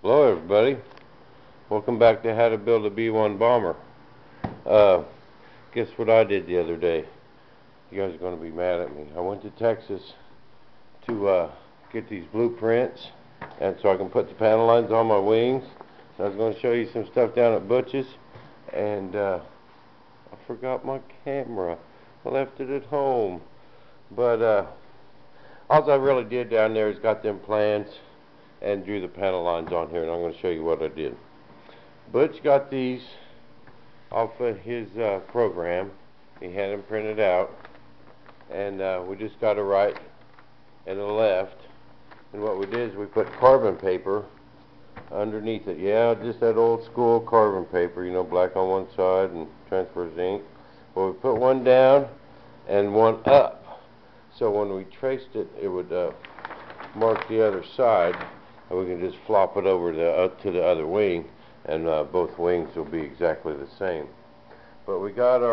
Hello everybody, welcome back to How to Build a B-1 Bomber. Uh, guess what I did the other day? You guys are going to be mad at me. I went to Texas to get these blueprints and so I can put the panel lines on my wings. I was going to show you some stuff down at Butch's, and I forgot my camera. I left it at home. But all I really did down there is got them plans and drew the panel lines on here, and I'm going to show you what I did. Butch got these off of his program. He had them printed out, and we just got a right and a left. And what we did is we put carbon paper underneath it. Yeah, just that old school carbon paper, you know, black on one side and transfers ink. Well, we put one down and one up. So when we traced it, it would mark the other side, and we can just flop it over to the other wing, and both wings will be exactly the same. But we got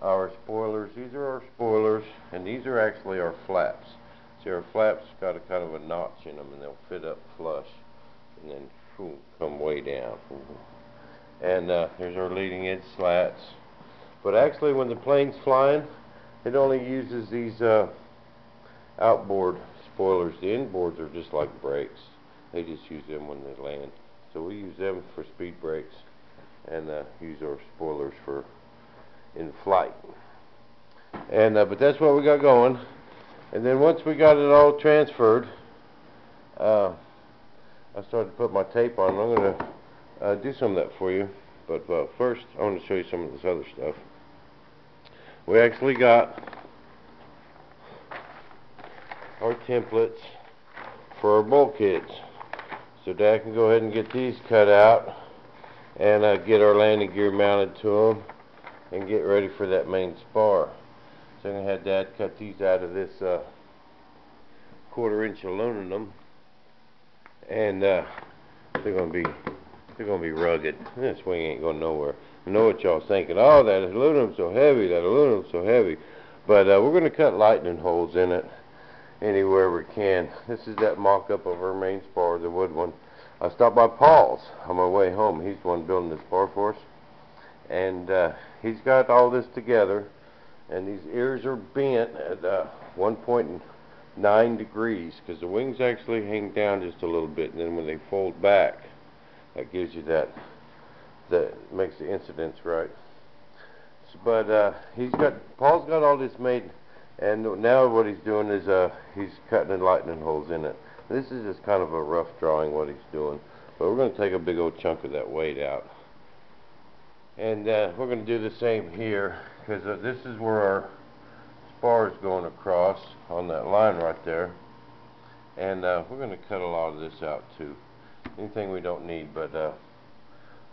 our spoilers. These are our spoilers, and these are actually our flaps. See, our flaps got a kind of a notch in them, and they'll fit up flush, and then come way down. And here's our leading edge slats. But actually, when the plane's flying, it only uses these outboard spoilers. The inboards are just like brakes. They just use them when they land. So we use them for speed brakes and use our spoilers for in flight. And but that's what we got going. And then once we got it all transferred, I started to put my tape on. I'm going to do some of that for you. But first, I want to show you some of this other stuff. We actually got our templates for our bulkheads. So Dad can go ahead and get these cut out and get our landing gear mounted to them and get ready for that main spar. So I'm going to have Dad cut these out of this 1/4 inch aluminum, and they're going to be rugged. This wing ain't going nowhere. I know what y'all's thinking. Oh, that aluminum's so heavy. That aluminum's so heavy. But we're going to cut lightning holes in it anywhere we can. This is that mock-up of our main spar, the wood one. I stopped by Paul's on my way home. He's the one building this spar for us, and he's got all this together, and these ears are bent at 1.9 degrees because the wings actually hang down just a little bit, and then when they fold back, that gives you that makes the incidence right. But Paul's got all this made, and now what he's doing is he's cutting and lightning holes in it. This is just kind of a rough drawing what he's doing, but we're going to take a big old chunk of that weight out, and we're going to do the same here because this is where our spar is going across on that line right there, and we're going to cut a lot of this out too. Anything we don't need, but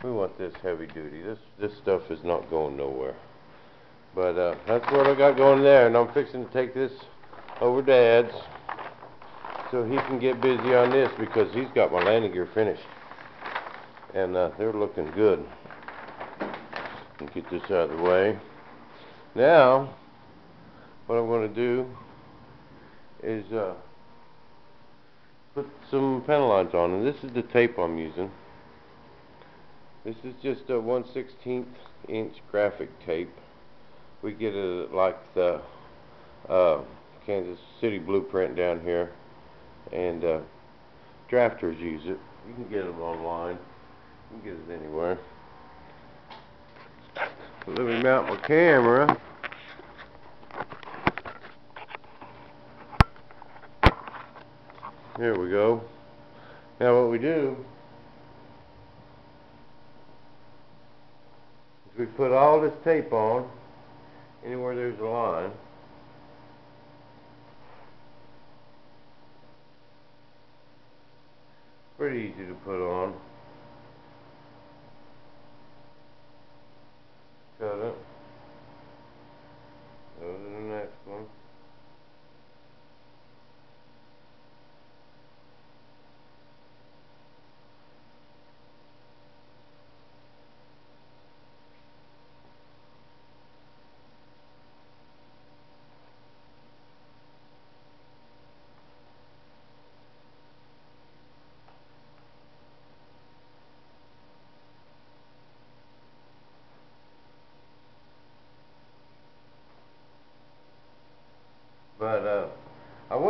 we want this heavy duty. This stuff is not going nowhere. But that's what I got going there, and I'm fixing to take this over Dad's so he can get busy on this because he's got my landing gear finished, and they're looking good. And get this out of the way. Now, what I'm going to do is put some panel lines on, and this is the tape I'm using. This is just a 1/16 inch graphic tape. We get it like the Kansas City blueprint down here, and drafters use it. You can get them online. You can get it anywhere. So let me mount my camera. Here we go. Now what we do is we put all this tape on anywhere there's a line. Pretty easy to put on. Cut it. Go to the next one.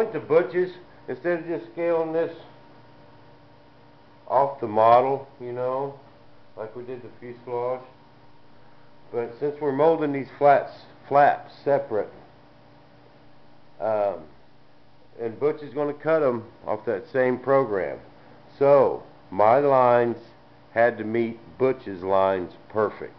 went to Butch's, instead of just scaling this off the model, you know, like we did the fuselage. But since we're molding these flaps separate, and Butch is going to cut them off that same program. So my lines had to meet Butch's lines perfect.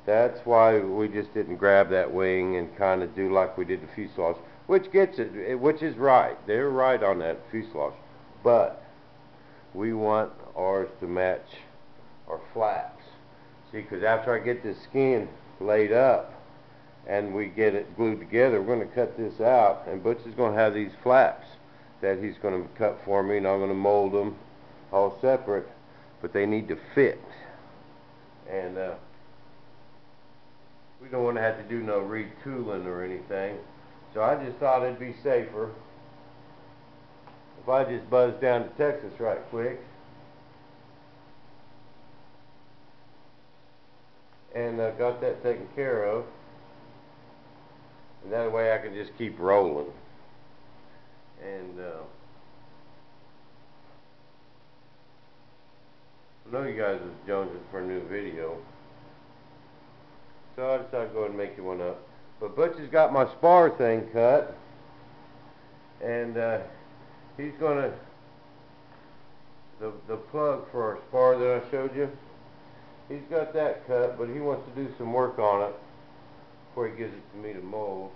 That's why we just didn't grab that wing and kind of do like we did the fuselage, which gets it, which is right. They're right on that fuselage. But we want ours to match our flaps. See, because after I get this skin laid up and we get it glued together, we're going to cut this out, and Butch is going to have these flaps that he's going to cut for me, and I'm going to mold them all separate, but they need to fit. And we don't want to have to do no retooling or anything, so I just thought it'd be safer if I just buzzed down to Texas right quick and got that taken care of, and that way I can just keep rolling. And I know you guys was jonesing for a new video, so I decided to go ahead and make you one up. But Butch has got my spar thing cut, and he's gonna, the plug for our spar that I showed you, he's got that cut, but he wants to do some work on it before he gives it to me to mold.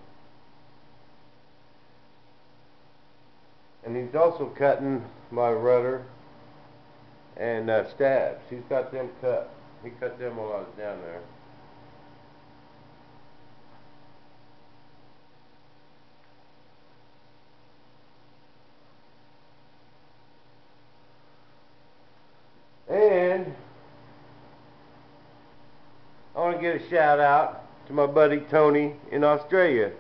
And he's also cutting my rudder and stabs. He's got them cut. He cut them while I was down there. And I want to give a shout out to my buddy Tony in Australia.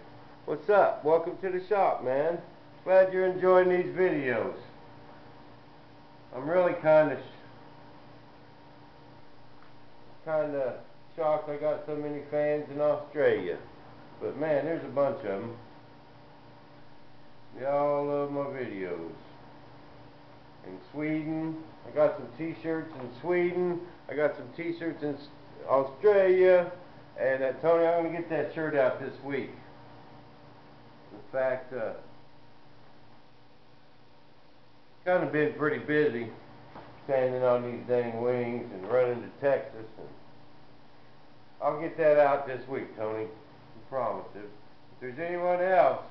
What's up? Welcome to the shop, man. Glad you're enjoying these videos. I'm really kind of shocked I got so many fans in Australia. But man, there's a bunch of them. They all love my videos. In Sweden, I got some t-shirts in Sweden. I got some t-shirts in Australia. And Tony, I'm going to get that shirt out this week. In fact, kind of been pretty busy standing on these dang wings and running to Texas, and I'll get that out this week, Tony. I promise. If there's anyone else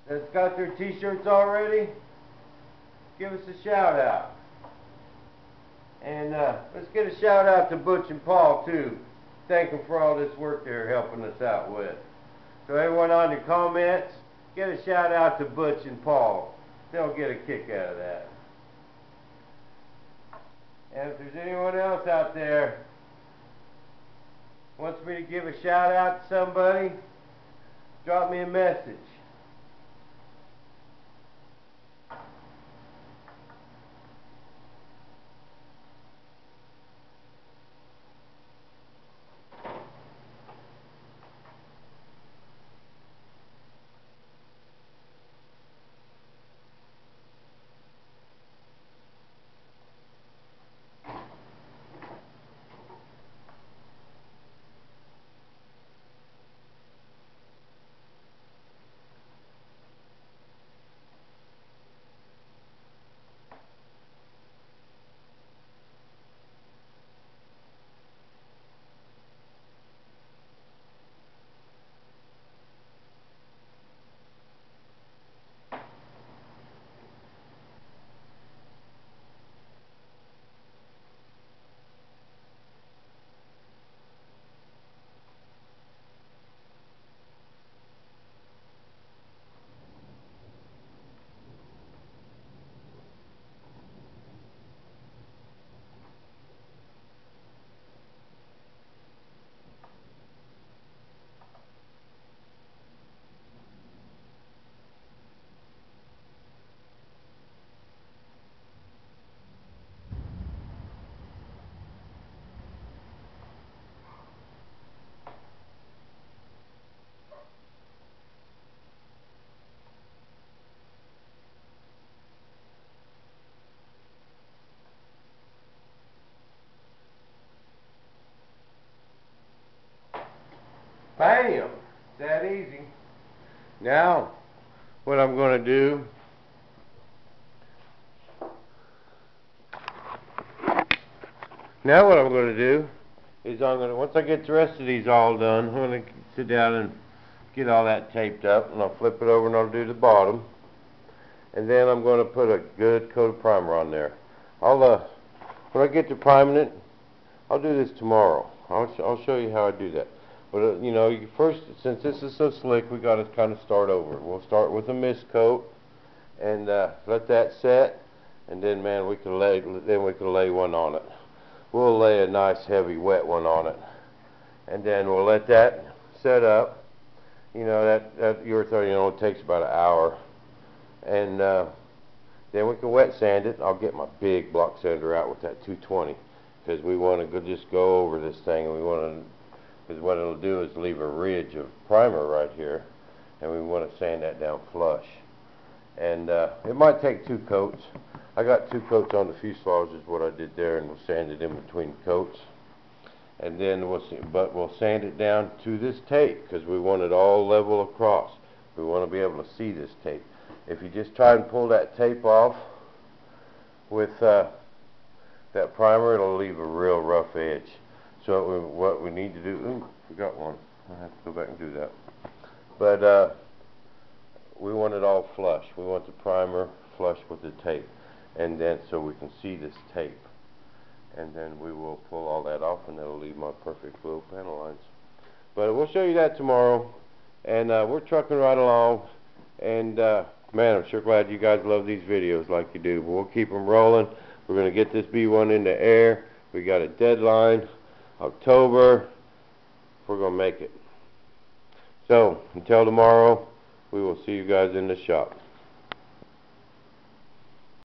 that's got their t-shirts already, give us a shout out. And let's get a shout out to Butch and Paul too. Thank them for all this work they're helping us out with. So everyone on your comments, get a shout out to Butch and Paul. They'll get a kick out of that. And if there's anyone else out there wants me to give a shout out to somebody, drop me a message. Now, what I'm going to do is once I get the rest of these all done, I'm going to sit down and get all that taped up, and I'll flip it over and I'll do the bottom. And then I'm going to put a good coat of primer on there. When I get to priming it, I'll do this tomorrow. I'll show you how I do that. But you know, first, since this is so slick, we got to kind of start over. We'll start with a mist coat and let that set, and then man, we can lay one on it. We'll lay a nice heavy wet one on it, and then we'll let that set up. You know, that urethane, you know, it takes about an hour, and then we can wet sand it. I'll get my big block sander out with that 220, because we want to just go over this thing, and we want to, because what it'll do is leave a ridge of primer right here, and we want to sand that down flush. And it might take 2 coats. I got 2 coats on the fuselage is what I did there, and we'll sand it in between coats. And then we'll sand it down to this tape, because we want it all level across. We want to be able to see this tape. If you just try and pull that tape off with that primer, it'll leave a real rough edge. So what we need to do, ooh, forgot one. I have to go back and do that. But we want it all flush. We want the primer flush with the tape, and then so we can see this tape. And then we will pull all that off, and that'll leave my perfect little panel lines. But we'll show you that tomorrow. And we're trucking right along. And man, I'm sure glad you guys love these videos like you do. But we'll keep them rolling. We're going to get this B1 in the air. We got a deadline, October. We're going to make it. So, until tomorrow, we will see you guys in the shop.